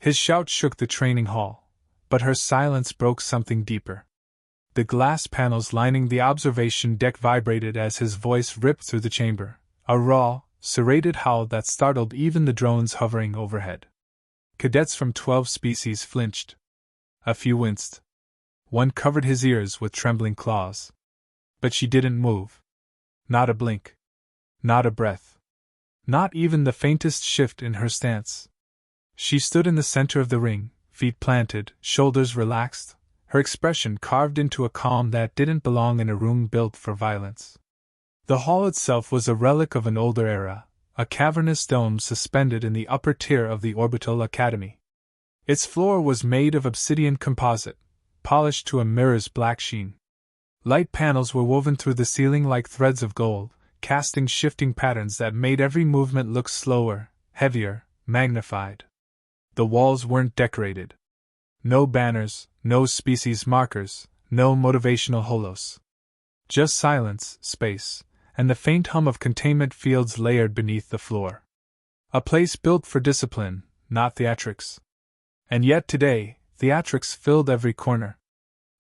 His shout shook the training hall, but her silence broke something deeper. The glass panels lining the observation deck vibrated as his voice ripped through the chamber, a raw, serrated howl that startled even the drones hovering overhead. Cadets from 12 species flinched. A few winced. One covered his ears with trembling claws. But she didn't move. Not a blink. Not a breath. Not even the faintest shift in her stance. She stood in the center of the ring, feet planted, shoulders relaxed, her expression carved into a calm that didn't belong in a room built for violence. The hall itself was a relic of an older era, a cavernous dome suspended in the upper tier of the Orbital Academy. Its floor was made of obsidian composite, polished to a mirror's black sheen. Light panels were woven through the ceiling like threads of gold, casting shifting patterns that made every movement look slower, heavier, magnified. The walls weren't decorated. No banners, no species markers, no motivational holos. Just silence, space, and the faint hum of containment fields layered beneath the floor. A place built for discipline, not theatrics. And yet today, theatrics filled every corner.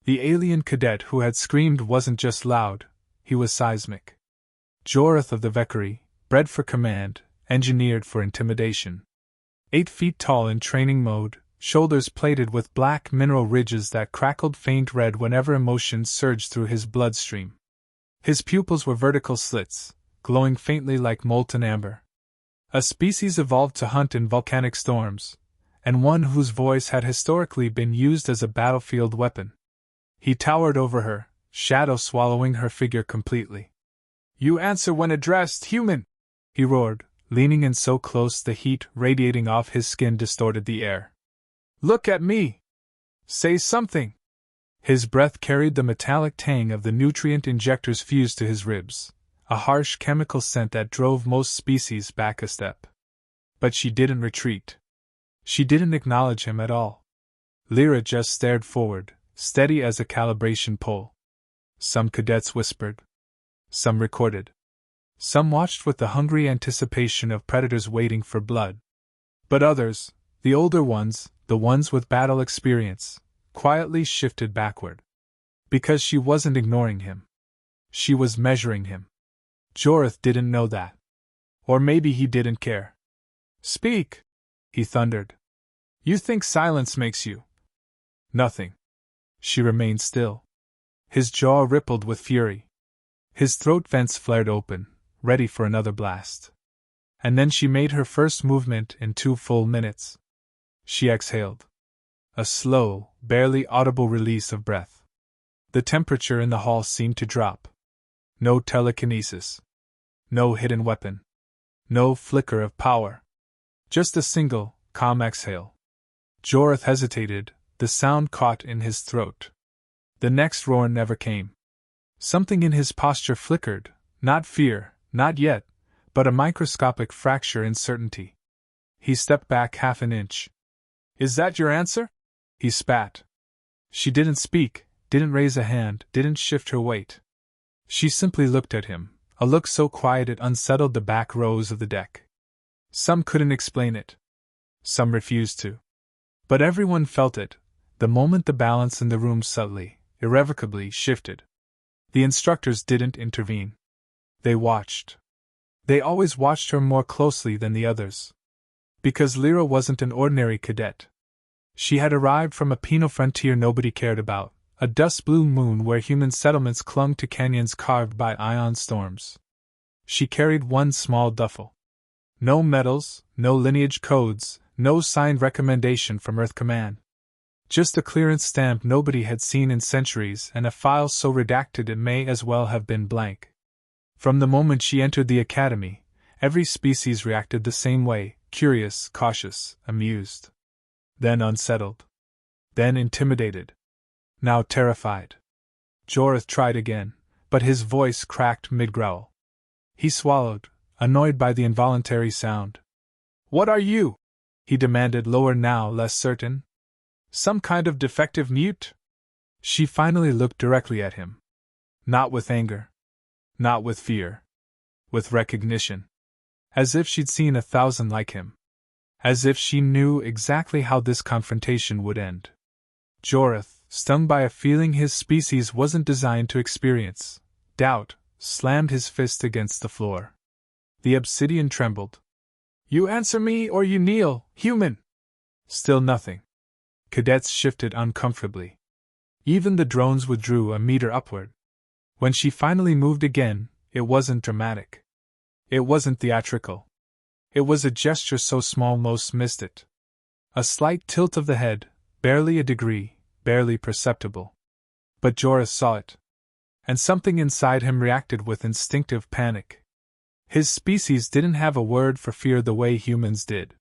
The alien cadet who had screamed wasn't just loud, he was seismic. Jorath of the Vekari, bred for command, engineered for intimidation. 8 feet tall in training mode, shoulders plated with black mineral ridges that crackled faint red whenever emotion surged through his bloodstream. His pupils were vertical slits, glowing faintly like molten amber. A species evolved to hunt in volcanic storms, and one whose voice had historically been used as a battlefield weapon. He towered over her, shadow swallowing her figure completely. "You answer when addressed, human!" he roared, leaning in so close the heat radiating off his skin distorted the air. "Look at me! Say something!" His breath carried the metallic tang of the nutrient injectors fused to his ribs, a harsh chemical scent that drove most species back a step. But she didn't retreat. She didn't acknowledge him at all. Lira just stared forward, steady as a calibration pole. Some cadets whispered. Some recorded. Some watched with the hungry anticipation of predators waiting for blood. But others, the older ones, the ones with battle experience, quietly shifted backward. Because she wasn't ignoring him. She was measuring him. Jorath didn't know that. Or maybe he didn't care. "Speak!" he thundered. "You think silence makes you?" "Nothing." She remained still. His jaw rippled with fury. His throat vents flared open, ready for another blast. And then she made her first movement in 2 full minutes. She exhaled. A slow, barely audible release of breath. The temperature in the hall seemed to drop. No telekinesis. No hidden weapon. No flicker of power. Just a single, calm exhale. Jorath hesitated, the sound caught in his throat. The next roar never came. Something in his posture flickered, not fear, not yet, but a microscopic fracture in certainty. He stepped back half an inch. "Is that your answer?" he spat. She didn't speak, didn't raise a hand, didn't shift her weight. She simply looked at him, a look so quiet it unsettled the back rows of the deck. Some couldn't explain it. Some refused to. But everyone felt it, the moment the balance in the room subtly, irrevocably shifted. The instructors didn't intervene. They watched. They always watched her more closely than the others. Because Lira wasn't an ordinary cadet. She had arrived from a penal frontier nobody cared about, a dust-blue moon where human settlements clung to canyons carved by ion storms. She carried one small duffel. No medals, no lineage codes, no signed recommendation from Earth Command. Just a clearance stamp nobody had seen in centuries and a file so redacted it may as well have been blank. From the moment she entered the academy, every species reacted the same way, curious, cautious, amused. Then unsettled. Then intimidated. Now terrified. Jorath tried again, but his voice cracked mid-growl. He swallowed, annoyed by the involuntary sound. "What are you?" he demanded, lower now, less certain. "Some kind of defective mute?" She finally looked directly at him. Not with anger. Not with fear. With recognition. As if she'd seen 1,000 like him. As if she knew exactly how this confrontation would end. Jorath, stung by a feeling his species wasn't designed to experience, doubt, slammed his fist against the floor. The obsidian trembled. You answer me or you kneel, human! Still nothing. Cadets shifted uncomfortably. Even the drones withdrew a meter upward. When she finally moved again, it wasn't dramatic. It wasn't theatrical. It was a gesture so small most missed it. A slight tilt of the head, barely a degree, barely perceptible. But Jorath saw it. And something inside him reacted with instinctive panic. His species didn't have a word for fear the way humans did.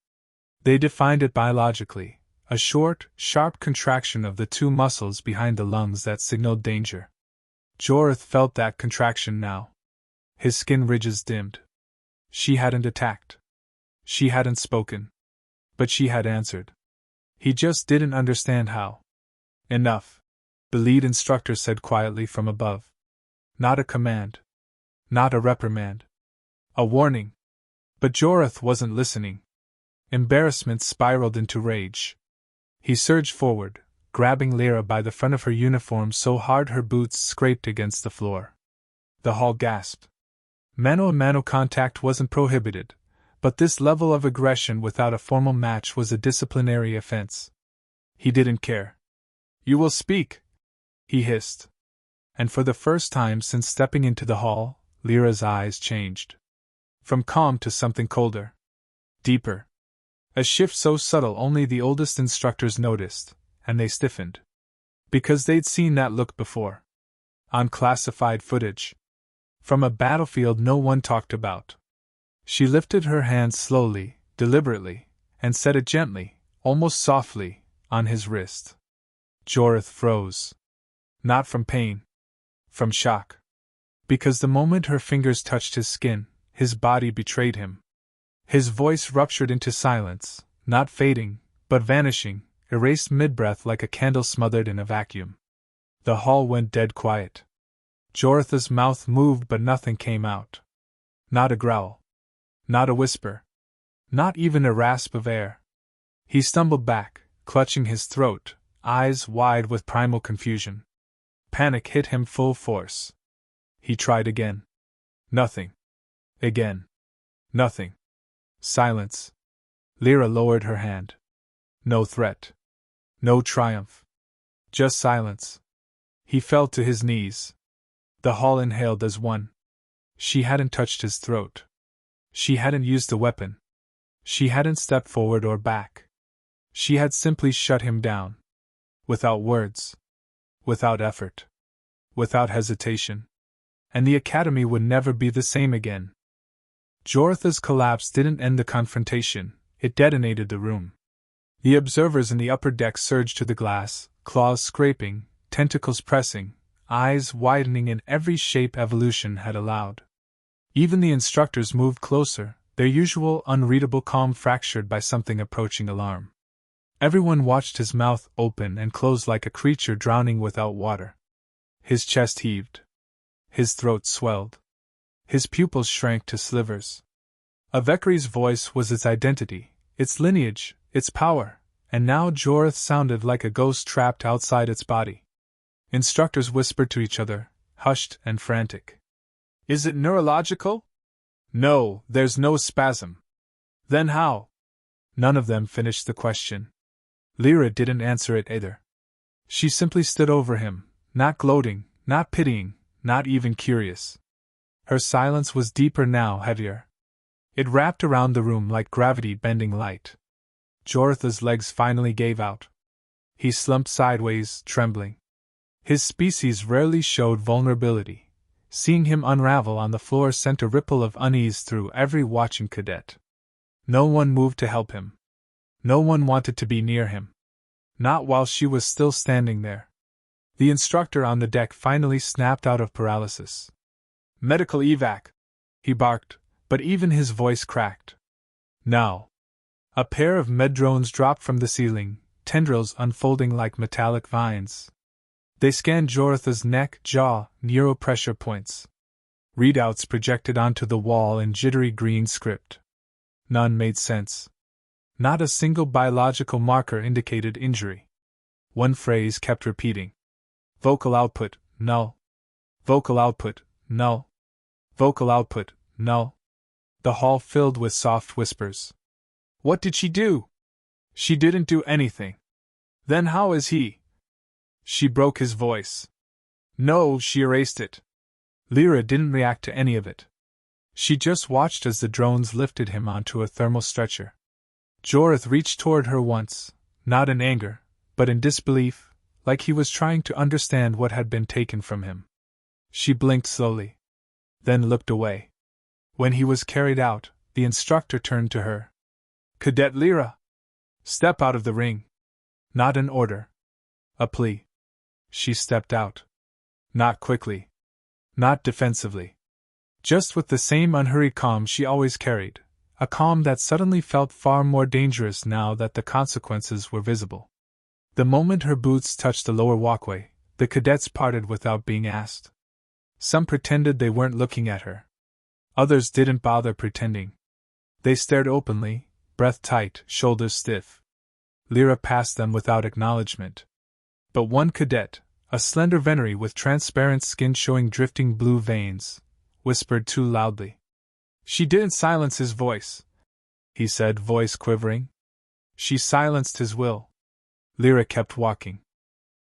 They defined it biologically, a short, sharp contraction of the two muscles behind the lungs that signaled danger. Jorath felt that contraction now. His skin ridges dimmed. She hadn't attacked. She hadn't spoken. But she had answered. He just didn't understand how. Enough, the lead instructor said quietly from above. Not a command. Not a reprimand. A warning. But Jorath wasn't listening. Embarrassment spiraled into rage. He surged forward, grabbing Lira by the front of her uniform so hard her boots scraped against the floor. The hall gasped. Mano-a-mano contact wasn't prohibited, but this level of aggression without a formal match was a disciplinary offense. He didn't care. You will speak, he hissed. And for the first time since stepping into the hall, Lira's eyes changed. From calm to something colder. Deeper. A shift so subtle only the oldest instructors noticed, and they stiffened. Because they'd seen that look before. On classified footage. From a battlefield no one talked about. She lifted her hand slowly, deliberately, and set it gently, almost softly, on his wrist. Jorath froze. Not from pain. From shock. Because the moment her fingers touched his skin, his body betrayed him. His voice ruptured into silence, not fading, but vanishing, erased mid-breath like a candle smothered in a vacuum. The hall went dead quiet. Jorath's mouth moved but nothing came out. Not a growl. Not a whisper. Not even a rasp of air. He stumbled back, clutching his throat, eyes wide with primal confusion. Panic hit him full force. He tried again. Nothing. Again. Nothing. Silence. Lira lowered her hand. No threat. No triumph. Just silence. He fell to his knees. The hall inhaled as one. She hadn't touched his throat. She hadn't used a weapon. She hadn't stepped forward or back. She had simply shut him down. Without words. Without effort. Without hesitation. And the academy would never be the same again. Jorath's collapse didn't end the confrontation, it detonated the room. The observers in the upper deck surged to the glass, claws scraping, tentacles pressing, eyes widening in every shape evolution had allowed. Even the instructors moved closer, their usual unreadable calm fractured by something approaching alarm. Everyone watched his mouth open and close like a creature drowning without water. His chest heaved. His throat swelled. His pupils shrank to slivers. Avekri's voice was its identity, its lineage, its power, and now Jorath sounded like a ghost trapped outside its body. Instructors whispered to each other, hushed and frantic. Is it neurological? No, there's no spasm. Then how? None of them finished the question. Lira didn't answer it either. She simply stood over him, not gloating, not pitying, not even curious. Her silence was deeper now, heavier. It wrapped around the room like gravity bending light. Jorath's legs finally gave out. He slumped sideways, trembling. His species rarely showed vulnerability. Seeing him unravel on the floor sent a ripple of unease through every watching cadet. No one moved to help him. No one wanted to be near him. Not while she was still standing there. The instructor on the deck finally snapped out of paralysis. Medical evac, he barked, but even his voice cracked. Now. A pair of med drones dropped from the ceiling, tendrils unfolding like metallic vines. They scanned Jorath's neck, jaw, neuropressure points. Readouts projected onto the wall in jittery green script. None made sense. Not a single biological marker indicated injury. One phrase kept repeating. Vocal output, null. Vocal output, null. Vocal output, null. The hall filled with soft whispers. What did she do? She didn't do anything. Then how is he? She broke his voice. No, she erased it. Lira didn't react to any of it. She just watched as the drones lifted him onto a thermal stretcher. Jorath reached toward her once, not in anger, but in disbelief, like he was trying to understand what had been taken from him. She blinked slowly, then looked away. When he was carried out, the instructor turned to her. Cadet Lira! Step out of the ring. Not an order. A plea. She stepped out. Not quickly. Not defensively. Just with the same unhurried calm she always carried, a calm that suddenly felt far more dangerous now that the consequences were visible. The moment her boots touched the lower walkway, the cadets parted without being asked. Some pretended they weren't looking at her. Others didn't bother pretending. They stared openly, breath tight, shoulders stiff. Lira passed them without acknowledgement. But one cadet, a slender venery with transparent skin showing drifting blue veins, whispered too loudly. She didn't silence his voice, he said, voice quivering. She silenced his will. Lira kept walking.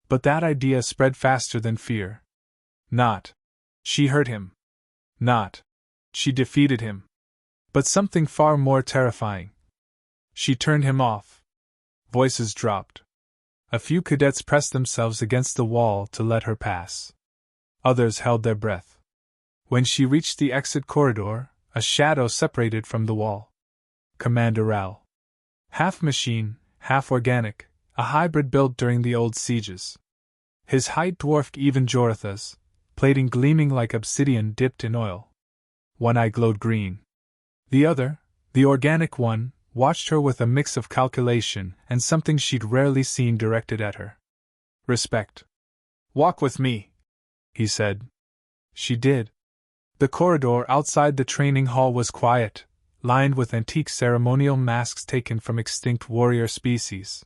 But that idea spread faster than fear. Not. She hurt him. Not. She defeated him. But something far more terrifying. She turned him off. Voices dropped. A few cadets pressed themselves against the wall to let her pass. Others held their breath. When she reached the exit corridor, a shadow separated from the wall. Commander Ral. Half machine, half organic, a hybrid built during the old sieges. His height dwarfed even Jorath's, plating gleaming like obsidian dipped in oil. One eye glowed green. The other, the organic one, watched her with a mix of calculation and something she'd rarely seen directed at her. Respect. Walk with me, he said. She did. The corridor outside the training hall was quiet, lined with antique ceremonial masks taken from extinct warrior species.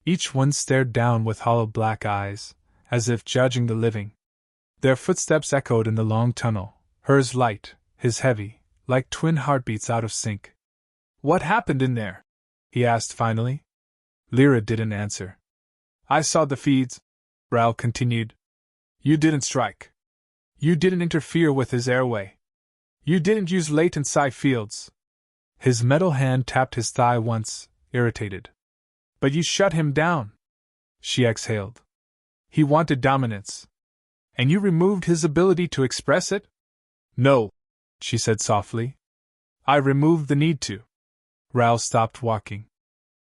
Each one stared down with hollow black eyes, as if judging the living. Their footsteps echoed in the long tunnel, hers light, his heavy, like twin heartbeats out of sync. What happened in there? He asked finally. Lira didn't answer. I saw the feeds, Ral continued. You didn't strike. You didn't interfere with his airway. You didn't use latent psi fields. His metal hand tapped his thigh once, irritated. But you shut him down. She exhaled. He wanted dominance. And you removed his ability to express it? No, she said softly. I removed the need to. Ral stopped walking.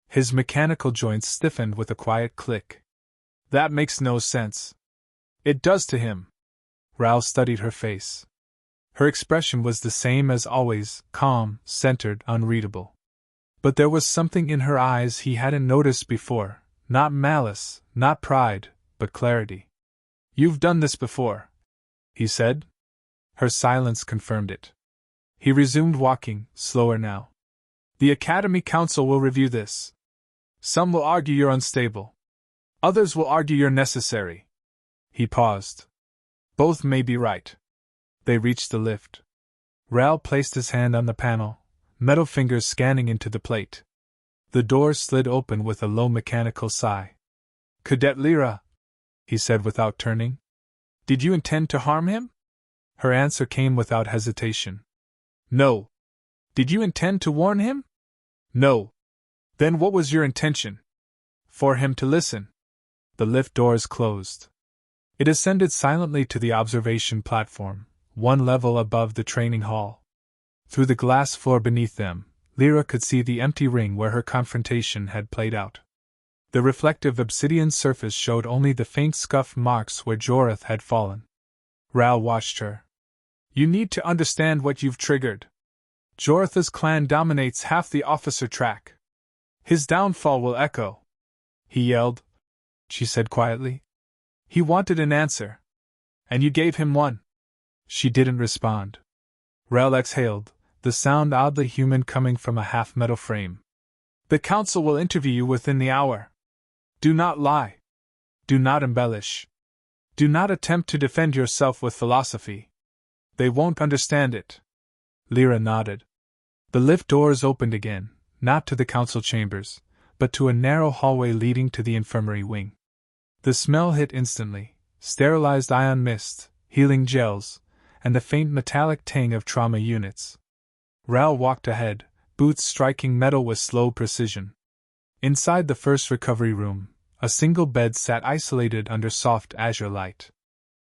His mechanical joints stiffened with a quiet click. That makes no sense. It does to him. Ral studied her face. Her expression was the same as always, calm, centered, unreadable. But there was something in her eyes he hadn't noticed before, not malice, not pride, but clarity. You've done this before, he said. Her silence confirmed it. He resumed walking, slower now. The Academy Council will review this. Some will argue you're unstable. Others will argue you're necessary. He paused. Both may be right. They reached the lift. Ral placed his hand on the panel, metal fingers scanning into the plate. The door slid open with a low mechanical sigh. Cadet Lira, he said without turning. Did you intend to harm him? Her answer came without hesitation. No. Did you intend to warn him? No. Then what was your intention? For him to listen. The lift doors closed. It ascended silently to the observation platform, one level above the training hall. Through the glass floor beneath them, Lira could see the empty ring where her confrontation had played out. The reflective obsidian surface showed only the faint scuff marks where Jorath had fallen. Ral watched her. You need to understand what you've triggered. Jorath's clan dominates half the officer track. His downfall will echo. He yelled, she said quietly. He wanted an answer. And you gave him one. She didn't respond. Ral exhaled, the sound oddly human coming from a half-metal frame. The council will interview you within the hour. Do not lie. Do not embellish. Do not attempt to defend yourself with philosophy. They won't understand it. Lira nodded. The lift doors opened again, not to the council chambers, but to a narrow hallway leading to the infirmary wing. The smell hit instantly: sterilized ion mist, healing gels, and the faint metallic tang of trauma units. Ral walked ahead, boots striking metal with slow precision. Inside the first recovery room, a single bed sat isolated under soft azure light.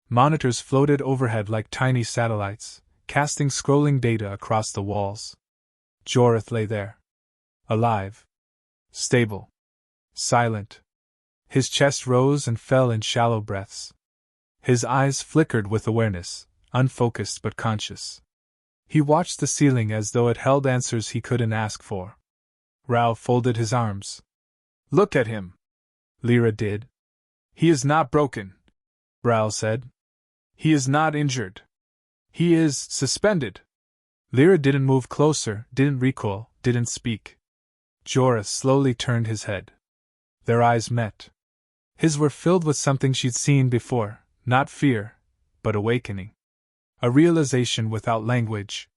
Monitors floated overhead like tiny satellites, casting scrolling data across the walls. Jorath lay there. Alive. Stable. Silent. His chest rose and fell in shallow breaths. His eyes flickered with awareness, unfocused but conscious. He watched the ceiling as though it held answers he couldn't ask for. Ral folded his arms. Look at him. Lira did. He is not broken, Ral said. He is not injured. He is suspended. Lira didn't move closer, didn't recoil, didn't speak. Jorath slowly turned his head. Their eyes met. His were filled with something she'd seen before, not fear, but awakening. A realization without language.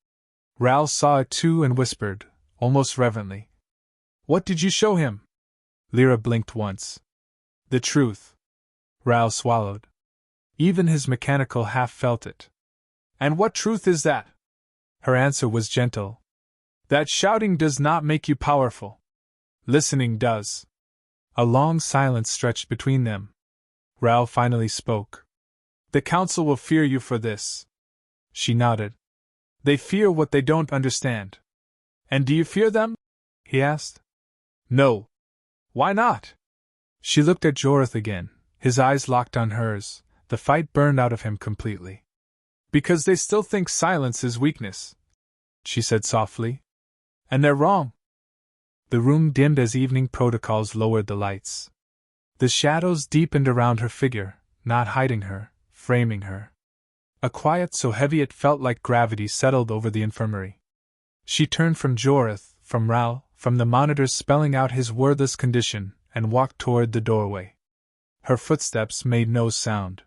Ral saw it too and whispered, almost reverently. What did you show him? Lira blinked once. The truth. Ral swallowed. Even his mechanical half felt it. And what truth is that? Her answer was gentle. That shouting does not make you powerful. Listening does. A long silence stretched between them. Ral finally spoke. The council will fear you for this. She nodded. They fear what they don't understand. And do you fear them? He asked. No. Why not? She looked at Jorath again, his eyes locked on hers. The fight burned out of him completely. Because they still think silence is weakness, she said softly. And they're wrong. The room dimmed as evening protocols lowered the lights. The shadows deepened around her figure, not hiding her, framing her. A quiet so heavy it felt like gravity settled over the infirmary. She turned from Jorath, from Ral, from the monitors spelling out his wordless condition, and walked toward the doorway. Her footsteps made no sound.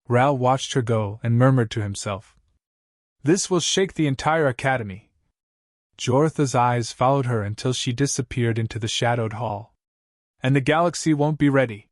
Ral watched her go and murmured to himself. This will shake the entire academy. Jorath's eyes followed her until she disappeared into the shadowed hall. And the galaxy won't be ready.